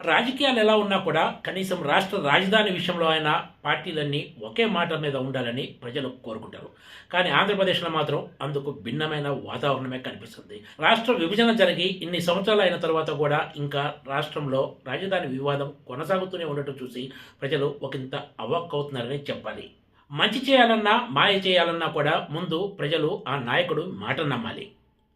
రాజకీయాలు ఎలా ఉన్నా కూడా కనీసం రాష్ట్ర రాజధాని విషయంలో అయినా పార్టీలన్నీ ఒకే మాట మీద ఉండాలని ప్రజలు కోరుకుంటారు. కానీ ఆంధ్రప్రదేశ్లో మాత్రం అందుకు భిన్నమైన వాతావరణమే కనిపిస్తుంది. రాష్ట్ర విభజన జరిగి ఇన్ని సంవత్సరాలు అయిన తర్వాత కూడా ఇంకా రాష్ట్రంలో రాజధాని వివాదం కొనసాగుతూనే ఉండటం చూసి ప్రజలు ఒకంత అవాక్కవుతున్నారని చెప్పాలి. మంచి చేయాలన్నా మాయ చేయాలన్నా కూడా ముందు ప్రజలు ఆ నాయకుడు మాట నమ్మాలి.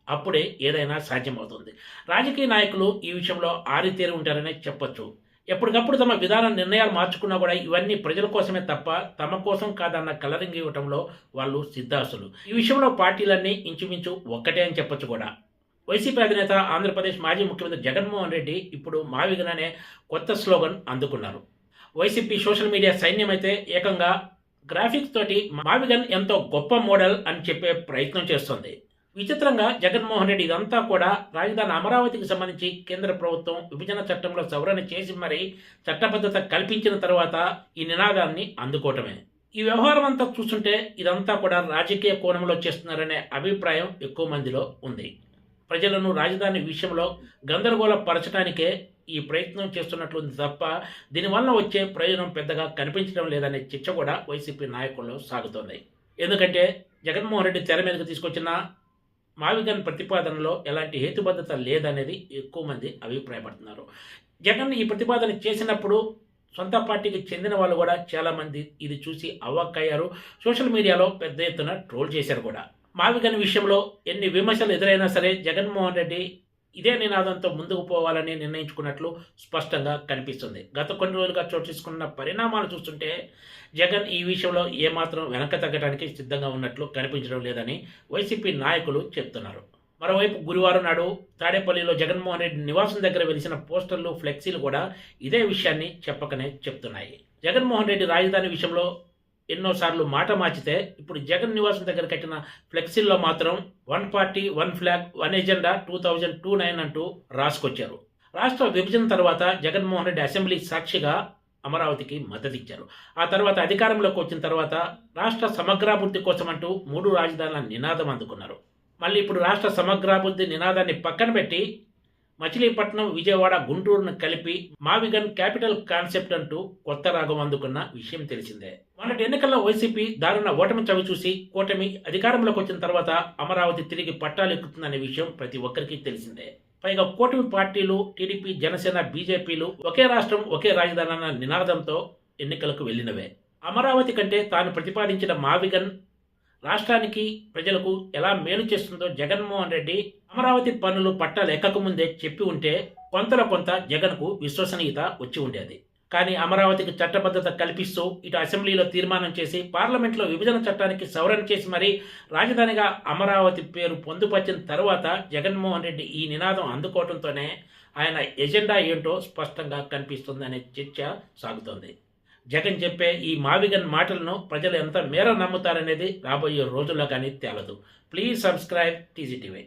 అప్పుడే ఏదైనా సాధ్యమవుతుంది. రాజకీయ నాయకులు ఈ విషయంలో ఆరితేరి ఉంటారనే చెప్పొచ్చు. ఎప్పటికప్పుడు తమ విధాన నిర్ణయాలు మార్చుకున్నా కూడా ఇవన్నీ ప్రజల కోసమే తప్ప తమ కోసం కాదన్న కలరింగ్ ఇవ్వటంలో వాళ్ళు సిద్ధాసులు. ఈ విషయంలో పార్టీలన్నీ ఇంచుమించు ఒక్కటే అని చెప్పొచ్చు కూడా. వైసీపీ అధినేత ఆంధ్రప్రదేశ్ మాజీ ముఖ్యమంత్రి జగన్మోహన్ రెడ్డి ఇప్పుడు మావిగన్ అనే కొత్త స్లోగన్ అందుకున్నారు. వైసీపీ సోషల్ మీడియా సైన్యం అయితే ఏకంగా గ్రాఫిక్స్ తోటి మావిగన్ ఎంతో గొప్ప మోడల్ అని చెప్పే ప్రయత్నం చేస్తుంది. విచిత్రంగా జగన్మోహన్ రెడ్డి ఇదంతా కూడా రాజధాని అమరావతికి సంబంధించి కేంద్ర ప్రభుత్వం విభజన చట్టంలో సవరణ చేసి మరీ చట్టబద్ధత కల్పించిన తర్వాత ఈ నినాదాన్ని అందుకోవటమే. ఈ వ్యవహారం అంతా చూస్తుంటే ఇదంతా కూడా రాజకీయ కోణంలో చేస్తున్నారనే అభిప్రాయం ఎక్కువ మందిలో ఉంది. ప్రజలను రాజధాని విషయంలో గందరగోళపరచడానికే ఈ ప్రయత్నం చేస్తున్నట్లుంది తప్ప దీనివల్ల వచ్చే ప్రయోజనం పెద్దగా కనిపించడం లేదనే చర్చ కూడా వైసీపీ నాయకుల్లో సాగుతోంది. ఎందుకంటే జగన్మోహన్ రెడ్డి తెర మీదకి తీసుకొచ్చిన మావిగన్ ప్రతిపాదనలో ఎలాంటి హేతుబద్ధత లేదనేది ఎక్కువ మంది అభిప్రాయపడుతున్నారు. జగన్ ఈ ప్రతిపాదన చేసినప్పుడు సొంత పార్టీకి చెందిన వాళ్ళు కూడా చాలామంది ఇది చూసి అవాక్కయ్యారు. సోషల్ మీడియాలో పెద్ద ఎత్తున ట్రోల్ చేశారు కూడా. మావిగన్ విషయంలో ఎన్ని విమర్శలు ఎదురైనా సరే జగన్మోహన్ రెడ్డి ఇదే నినాదంతో ముందుకు పోవాలని నిర్ణయించుకున్నట్లు స్పష్టంగా కనిపిస్తుంది. గత కొన్ని రోజులుగా చోటు చేసుకున్న పరిణామాలు చూస్తుంటే జగన్ ఈ విషయంలో ఏమాత్రం వెనక తగ్గడానికి సిద్ధంగా ఉన్నట్లు కనిపించడం లేదని వైసీపీ నాయకులు చెప్తున్నారు. మరోవైపు గురువారం నాడు తాడేపల్లిలో జగన్మోహన్ రెడ్డి నివాసం దగ్గర వెలిసిన పోస్టర్లు, ఫ్లెక్సీలు కూడా ఇదే విషయాన్ని చెప్పకనే చెప్తున్నాయి. జగన్మోహన్ రెడ్డి రాజధాని విషయంలో ఎన్నోసార్లు మాట మార్చితే ఇప్పుడు జగన్ నివాసం దగ్గర కట్టిన ఫ్లెక్సీల్లో మాత్రం 1 పార్టీ 1 ఫ్లాగ్ 1 ఎజెండా 2029 అంటూ రాసుకొచ్చారు. రాష్ట్ర విభజన తర్వాత జగన్మోహన్ రెడ్డి అసెంబ్లీ సాక్షిగా అమరావతికి మద్దతిచ్చారు. ఆ తర్వాత అధికారంలోకి వచ్చిన తర్వాత రాష్ట్ర సమగ్రాభివృద్ధి కోసం అంటూ 3 రాజధానుల నినాదం అందుకున్నారు. మళ్ళీ ఇప్పుడు రాష్ట్ర సమగ్రాభివృద్ధి నినాదాన్ని పక్కన పెట్టి మచిలీపట్నం, విజయవాడ, గుంటూరును కలిపి మావిగన్ క్యాపిటల్ కాన్సెప్ట్ అంటూ కొత్త రాగం అందుకున్న విషయం తెలిసిందే. మొన్నటి ఎన్నికల్లో వైసీపీ దారుణ ఓటమి చవి చూసి కూటమి అధికారంలోకి వచ్చిన తర్వాత అమరావతి తిరిగి పట్టాలెక్కుతుందనే విషయం ప్రతి ఒక్కరికి తెలిసిందే. పైగా కూటమి పార్టీలు టీడీపీ, జనసేన, బీజేపీలు ఒకే రాష్ట్రం ఒకే రాజధాని అన్న నినాదంతో ఎన్నికలకు వెళ్ళినవే. అమరావతి కంటే తాను ప్రతిపాదించిన మావిగన్ రాష్ట్రానికి, ప్రజలకు ఎలా మేలు చేస్తుందో జగన్మోహన్ రెడ్డి అమరావతి పనులు పట్టాలు ఎక్కకముందే చెప్పి ఉంటే కొంత జగన్కు విశ్వసనీయత వచ్చి ఉండేది. కానీ అమరావతికి చట్టబద్ధత కల్పిస్తూ ఇటు అసెంబ్లీలో తీర్మానం చేసి పార్లమెంట్లో విభజన చట్టానికి సవరణ చేసి మరీ రాజధానిగా అమరావతి పేరు పొందుపరిచిన తర్వాత జగన్మోహన్ రెడ్డి ఈ నినాదం అందుకోవడంతోనే ఆయన ఎజెండా ఏంటో స్పష్టంగా కనిపిస్తుందనే చర్చ సాగుతోంది. జగన్ చెప్పే ఈ మావిగన్ మాటలను ప్రజలు ఎంత మేర నమ్ముతారనేది రాబోయే రోజుల్లో కానీ తేలదు. Please subscribe TGTV.